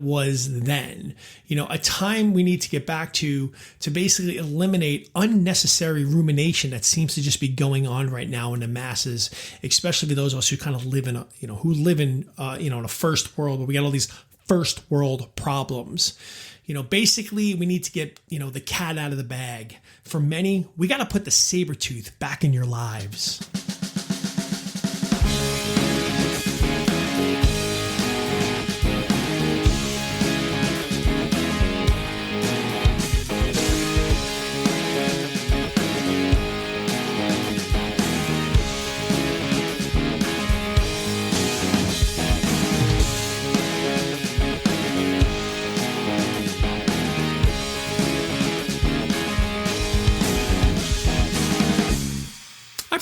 was then. A time we need to get back to basically eliminate unnecessary rumination that seems to just be going on right now in the masses, especially for those of us who kind of live in a first world where we got all these first world problems. Basically we need to get, the cat out of the bag. For many, we got to put the saber tooth back in your lives.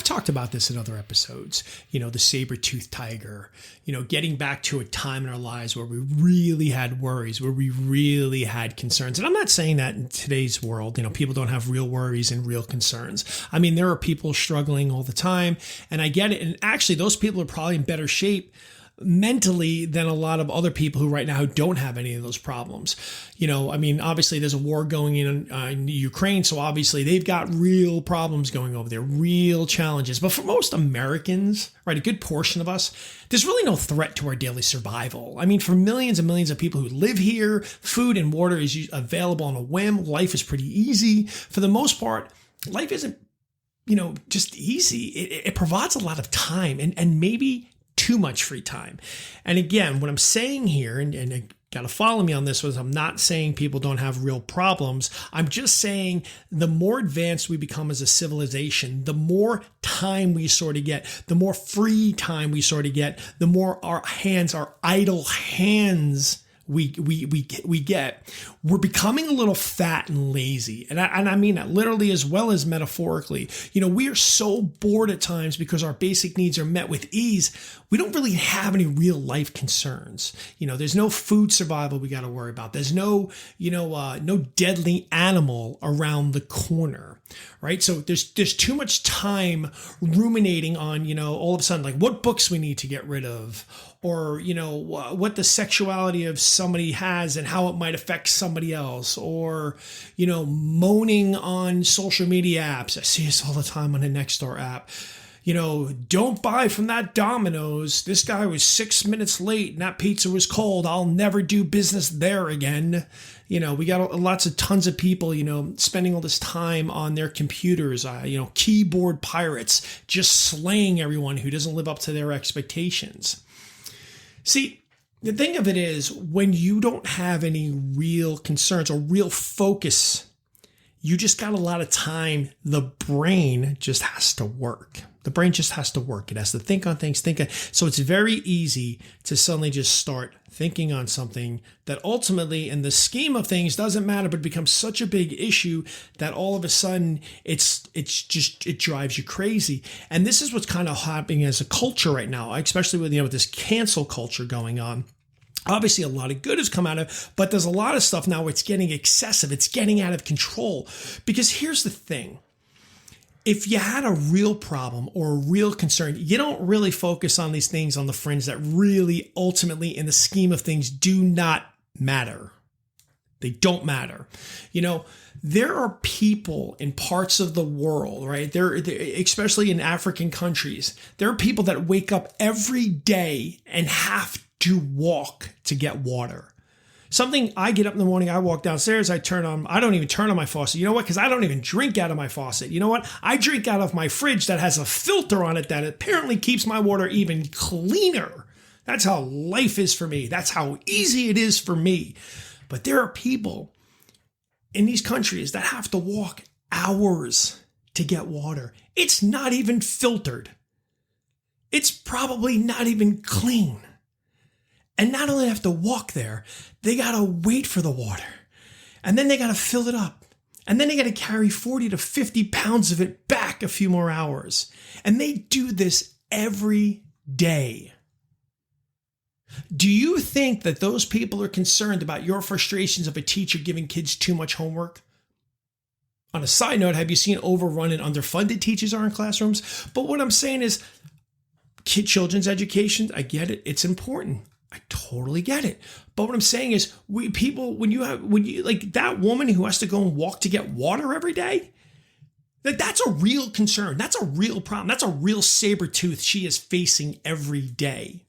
Talked about this in other episodes, the saber-toothed tiger, getting back to a time in our lives where we really had worries, where we really had concerns. And I'm not saying that in today's world, people don't have real worries and real concerns. I mean, there are people struggling all the time, and I get it. And actually, those people are probably in better shape mentally than a lot of other people who right now don't have any of those problems. Obviously there's a war going in Ukraine, so obviously they've got real problems going over there, real challenges. But for most Americans, right, a good portion of us, there's really no threat to our daily survival. I mean, for millions and millions of people who live here, food and water is available on a whim. Life is pretty easy. For the most part, life isn't, just easy. It provides a lot of time and maybe too much free time. And again, what I'm saying here, and got to follow me on this, was I'm not saying people don't have real problems. I'm just saying the more advanced we become as a civilization, the more time we sort of get, the more free time we sort of get, the more our idle hands we get. We're becoming a little fat and lazy. And I mean that literally as well as metaphorically. We are so bored at times because our basic needs are met with ease. We don't really have any real life concerns. There's no food survival we got to worry about. There's no deadly animal around the corner, right? So there's too much time ruminating on, all of a sudden, like what books we need to get rid of, or, what the sexuality of somebody has and how it might affect somebody else, or, moaning on social media apps. I see this all the time on the Nextdoor app. Don't buy from that Domino's. This guy was 6 minutes late and that pizza was cold. I'll never do business there again. We got tons of people, spending all this time on their computers, keyboard pirates, just slaying everyone who doesn't live up to their expectations. See, the thing of it is, when you don't have any real concerns or real focus, you just got a lot of time. The brain just has to work. The brain just has to work. It has to think on things, So it's very easy to suddenly just start thinking on something that ultimately, in the scheme of things, doesn't matter, but becomes such a big issue that all of a sudden it drives you crazy. And this is what's kind of happening as a culture right now, especially with this cancel culture going on. Obviously, a lot of good has come out of it, but there's a lot of stuff now where it's getting excessive. It's getting out of control. Because here's the thing. If you had a real problem or a real concern, you don't really focus on these things on the fringe that really, ultimately, in the scheme of things, do not matter. They don't matter. There are people in parts of the world, right? Especially in African countries, there are people that wake up every day and have to walk to get water. Something, I get up in the morning, I walk downstairs, I don't even turn on my faucet. You know what? Because I don't even drink out of my faucet. You know what? I drink out of my fridge that has a filter on it that apparently keeps my water even cleaner. That's how life is for me. That's how easy it is for me. But there are people in these countries that have to walk hours to get water. It's not even filtered. It's probably not even clean. And not only have to walk there, they got to wait for the water. And then they got to fill it up. And then they got to carry 40 to 50 pounds of it back a few more hours. And they do this every day. Do you think that those people are concerned about your frustrations of a teacher giving kids too much homework? On a side note, have you seen overrun and underfunded teachers are in classrooms? But what I'm saying is, children's education, I get it, it's important. I totally get it. But what I'm saying is when you like that woman who has to go and walk to get water every day, that's a real concern. That's a real problem. That's a real saber tooth she is facing every day.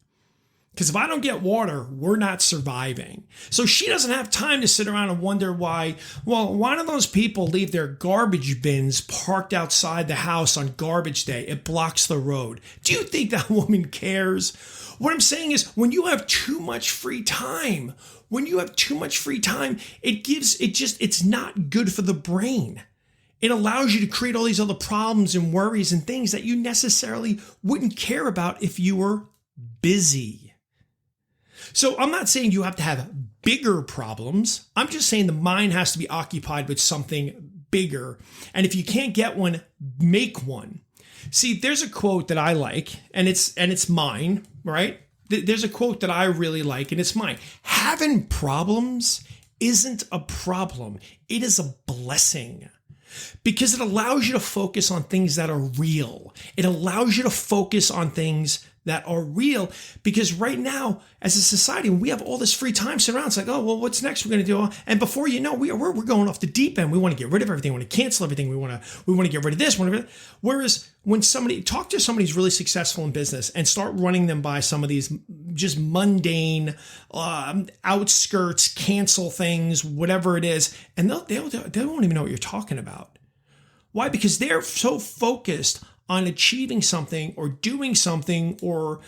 Because if I don't get water, we're not surviving. So she doesn't have time to sit around and wonder why do those people leave their garbage bins parked outside the house on garbage day? It blocks the road. Do you think that woman cares? What I'm saying is when you have too much free time, it's not good for the brain. It allows you to create all these other problems and worries and things that you necessarily wouldn't care about if you were busy. So I'm not saying you have to have bigger problems. I'm just saying the mind has to be occupied with something bigger. And if you can't get one, make one. See, there's a quote that I like, and it's mine, right? There's a quote that I really like, and it's mine. Having problems isn't a problem. It is a blessing. Because it allows you to focus on things that are real. It allows you to focus on things that are real, because right now, as a society, we have all this free time sitting around. It's like, oh, well, what's next we're going to do? And before you know, we're going off the deep end. We want to get rid of everything. We want to cancel everything. We want to get rid of this. Whereas when talk to somebody who's really successful in business and start running them by some of these just mundane outskirts, cancel things, whatever it is, and they won't even know what you're talking about. Why? Because they're so focused on achieving something or doing something or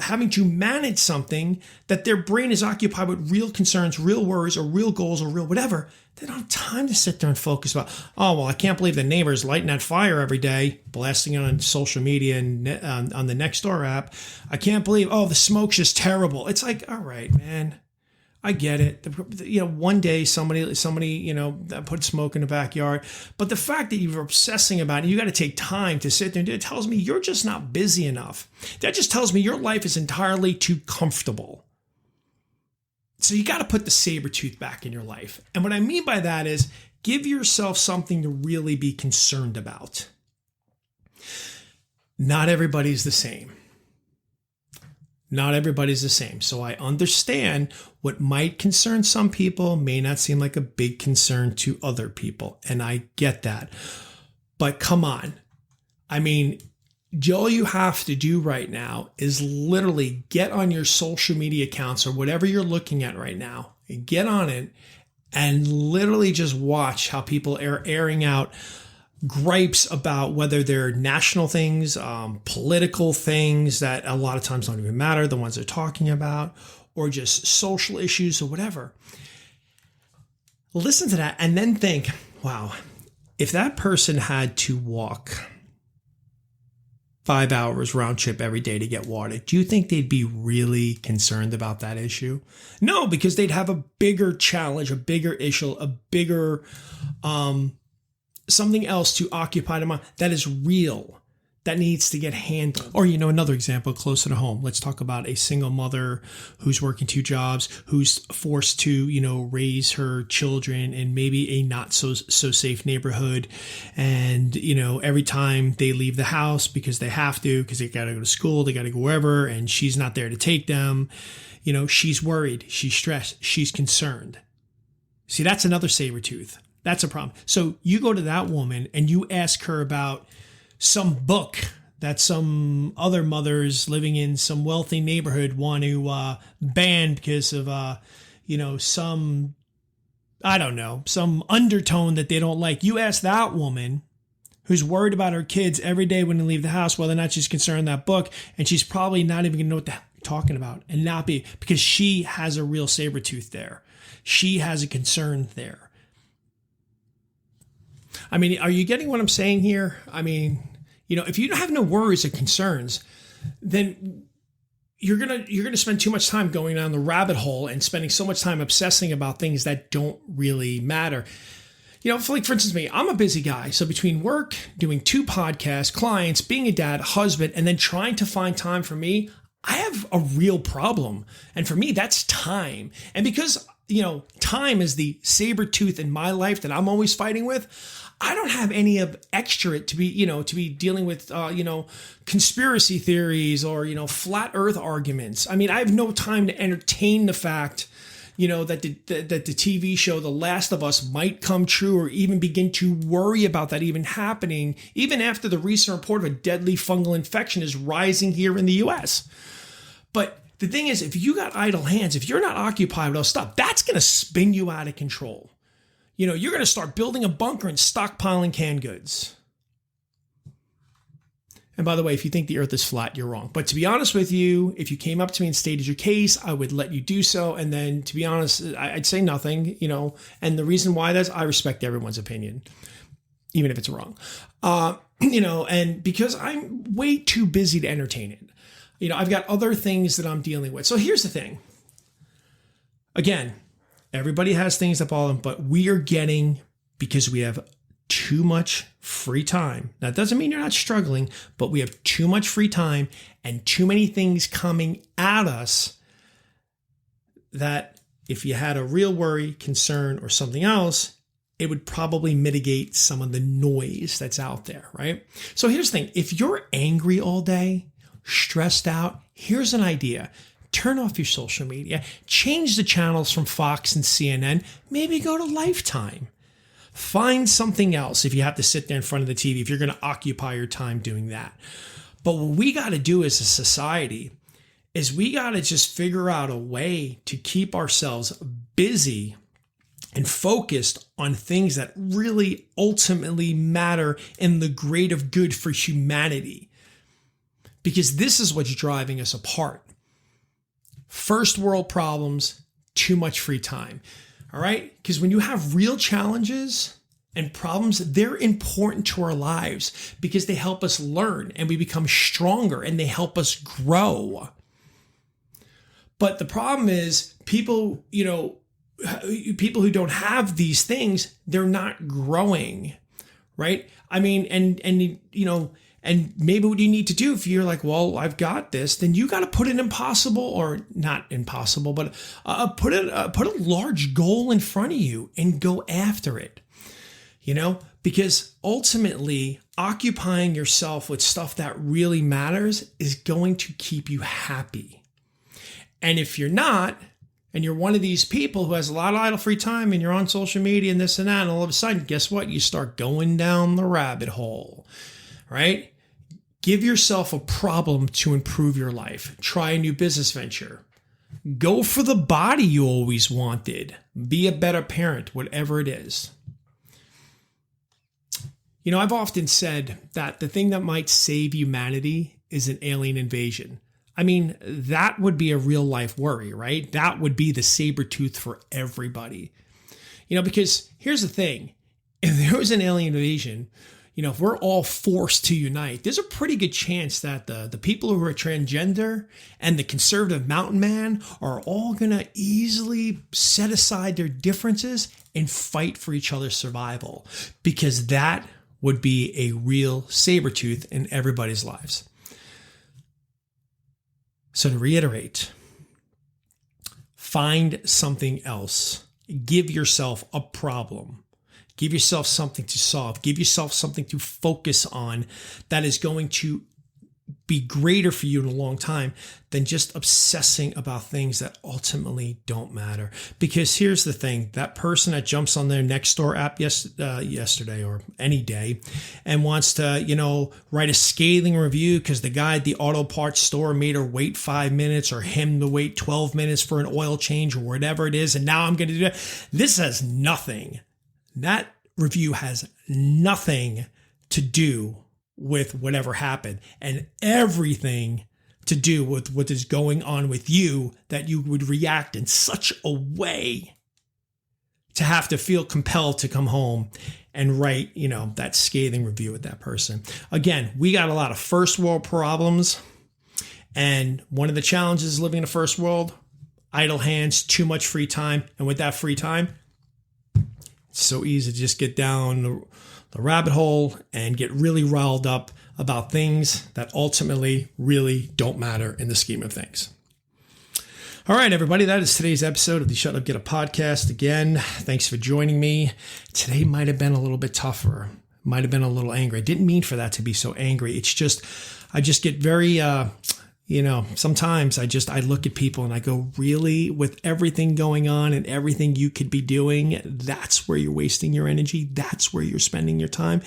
having to manage something that their brain is occupied with real concerns, real worries, or real goals, or real whatever. They don't have time to sit there and focus about, oh, well, I can't believe the neighbor's lighting that fire every day, blasting it on social media and on the Nextdoor app. I can't believe, oh, the smoke's just terrible. It's like, all right, man. I get it. One day somebody, put smoke in the backyard. But the fact that you're obsessing about it, you got to take time to sit there and do it, tells me you're just not busy enough. That just tells me your life is entirely too comfortable. So you got to put the saber tooth back in your life. And what I mean by that is give yourself something to really be concerned about. Not everybody's the same. Not everybody's the same. So I understand what might concern some people may not seem like a big concern to other people. And I get that. But come on. I mean, all you have to do right now is literally get on your social media accounts or whatever you're looking at right now. Get on it and literally just watch how people are airing out gripes about whether they're national things, political things that a lot of times don't even matter, the ones they're talking about, or just social issues or whatever. Listen to that and then think, wow, if that person had to walk 5 hours round trip every day to get water, do you think they'd be really concerned about that issue? No, because they'd have a bigger challenge, a bigger issue, a bigger something else to occupy them on that is real, that needs to get handled. Or, another example closer to home. Let's talk about a single mother who's working 2 jobs, who's forced to, raise her children in maybe a not so safe neighborhood. And, every time they leave the house because they have to, because they got to go to school, they got to go wherever, and she's not there to take them. She's worried, she's stressed, she's concerned. See, that's another saber tooth. That's a problem. So you go to that woman and you ask her about some book that some other mothers living in some wealthy neighborhood want to ban because of, some undertone that they don't like. You ask that woman who's worried about her kids every day when they leave the house, whether or not she's concerned that book, and she's probably not even going to know what the hell you're talking about, and not be, because she has a real saber tooth there. She has a concern there. I mean, are you getting what I'm saying here? I mean, if you don't have no worries or concerns, then you're gonna spend too much time going down the rabbit hole and spending so much time obsessing about things that don't really matter. For instance, me, I'm a busy guy. So between work, doing 2 podcasts, clients, being a dad, husband, and then trying to find time for me, I have a real problem. And for me, that's time. And because time is the saber tooth in my life that I'm always fighting with. I don't have any of extra to be dealing with, conspiracy theories or, flat earth arguments. I mean, I have no time to entertain the fact, that the TV show The Last of Us might come true, or even begin to worry about that even happening, even after the recent report of a deadly fungal infection is rising here in the US. But the thing is, if you got idle hands, if you're not occupied with those stuff, that's going to spin you out of control. You're going to start building a bunker and stockpiling canned goods. And by the way, if you think the earth is flat, you're wrong. But to be honest with you, if you came up to me and stated your case, I would let you do so. And then, to be honest, I'd say nothing, And the reason why that's, I respect everyone's opinion, even if it's wrong. And because I'm way too busy to entertain it. I've got other things that I'm dealing with. So here's the thing. Again, everybody has things that bother them, but we are getting, because we have too much free time. That doesn't mean you're not struggling, but we have too much free time and too many things coming at us that if you had a real worry, concern, or something else, it would probably mitigate some of the noise that's out there, right? So here's the thing. If you're angry all day, stressed out, here's an idea. Turn off your social media, change the channels from Fox and CNN, maybe go to Lifetime. Find something else if you have to sit there in front of the TV, if you're going to occupy your time doing that. But what we got to do as a society is we got to just figure out a way to keep ourselves busy and focused on things that really ultimately matter in the great of good for humanity. Because this is what's driving us apart. First world problems, too much free time. All right? Because when you have real challenges and problems, they're important to our lives because they help us learn and we become stronger and they help us grow. But the problem is people who don't have these things, they're not growing, right? I mean, and maybe what you need to do if you're like, well, I've got this, then you got to put an impossible, or not impossible, but put a large goal in front of you and go after it, because ultimately occupying yourself with stuff that really matters is going to keep you happy. And if you're not, and you're one of these people who has a lot of idle free time and you're on social media and this and that, and all of a sudden, guess what? You start going down the rabbit hole. Right? Give yourself a problem to improve your life. Try a new business venture. Go for the body you always wanted. Be a better parent, whatever it is. I've often said that the thing that might save humanity is an alien invasion. I mean, that would be a real life worry, right? That would be the saber tooth for everybody. Because here's the thing. If there was an alien invasion, if we're all forced to unite, there's a pretty good chance that the people who are transgender and the conservative mountain man are all going to easily set aside their differences and fight for each other's survival, because that would be a real saber tooth in everybody's lives. So to reiterate, find something else. Give yourself a problem. Give yourself something to solve. Give yourself something to focus on that is going to be greater for you in a long time than just obsessing about things that ultimately don't matter. Because here's the thing, that person that jumps on their Nextdoor app yesterday or any day and wants to, write a scathing review because the guy at the auto parts store made her wait 5 minutes or him to wait 12 minutes for an oil change or whatever it is. And now I'm going to do that. This has nothing. That review has nothing to do with whatever happened and everything to do with what is going on with you, that you would react in such a way to have to feel compelled to come home and write, that scathing review with that person. Again, we got a lot of first world problems. And one of the challenges living in a first world, idle hands, too much free time. And with that free time, it's so easy to just get down the rabbit hole and get really riled up about things that ultimately really don't matter in the scheme of things. All right, everybody, that is today's episode of the Shut Up Get Up podcast. Again, thanks for joining me. Today might have been a little bit tougher, might have been a little angry. I didn't mean for that to be so angry. It's just, I just get very, sometimes I look at people and I go, really, with everything going on and everything you could be doing, that's where you're wasting your energy. That's where you're spending your time.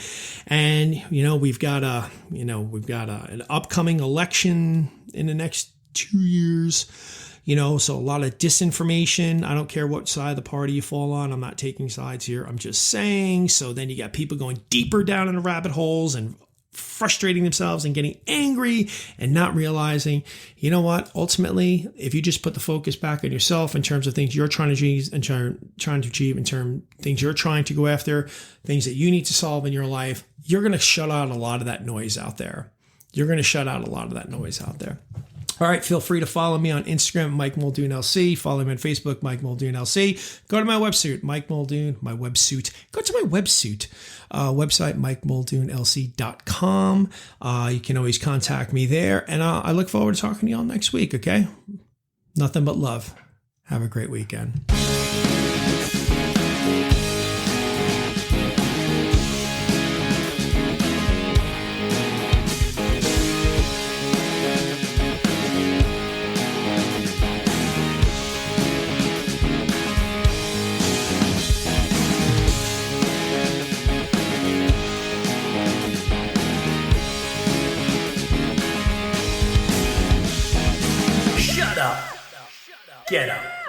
And, we've got an upcoming election in the next 2 years. So a lot of disinformation. I don't care what side of the party you fall on. I'm not taking sides here. I'm just saying. So then you got people going deeper down in the rabbit holes and frustrating themselves and getting angry and not realizing, you know what, ultimately, if you just put the focus back on yourself in terms of things you're trying to achieve and trying to achieve in terms of things you're trying to go after, things that you need to solve in your life, you're going to shut out a lot of that noise out there. All right, feel free to follow me on Instagram, Mike Muldoon LC. Follow me on Facebook, Mike Muldoon LC. Go to my website, Mike Muldoon, my websuit. Go to my website, MikeMuldoonLC.com. You can always contact me there, and I look forward to talking to you all next week, okay? Nothing but love. Have a great weekend. Get up.